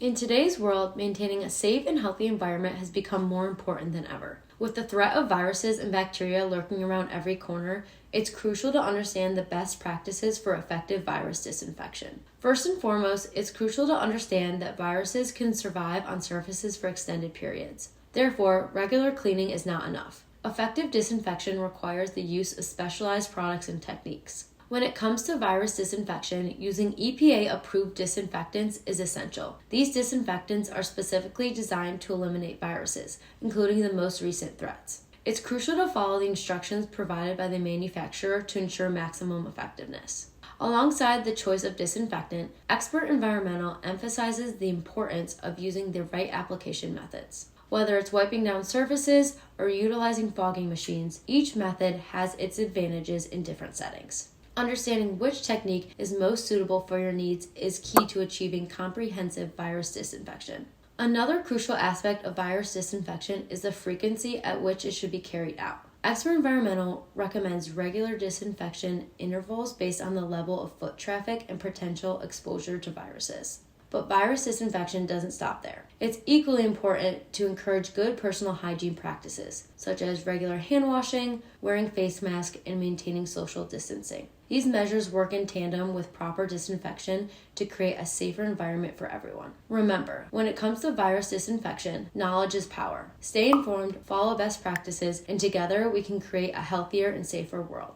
In today's world, maintaining a safe and healthy environment has become more important than ever. With the threat of viruses and bacteria lurking around every corner, it's crucial to understand the best practices for effective virus disinfection. First and foremost, it's crucial to understand that viruses can survive on surfaces for extended periods. Therefore, regular cleaning is not enough. Effective disinfection requires the use of specialized products and techniques. When it comes to virus disinfection, using EPA-approved disinfectants is essential. These disinfectants are specifically designed to eliminate viruses, including the most recent threats. It's crucial to follow the instructions provided by the manufacturer to ensure maximum effectiveness. Alongside the choice of disinfectant, Expert Environmental emphasizes the importance of using the right application methods. Whether it's wiping down surfaces or utilizing fogging machines, each method has its advantages in different settings. Understanding which technique is most suitable for your needs is key to achieving comprehensive virus disinfection. Another crucial aspect of virus disinfection is the frequency at which it should be carried out. Expert Environmental recommends regular disinfection intervals based on the level of foot traffic and potential exposure to viruses. But virus disinfection doesn't stop there. It's equally important to encourage good personal hygiene practices, such as regular hand washing, wearing face masks, and maintaining social distancing. These measures work in tandem with proper disinfection to create a safer environment for everyone. Remember, when it comes to virus disinfection, knowledge is power. Stay informed, follow best practices, and together we can create a healthier and safer world.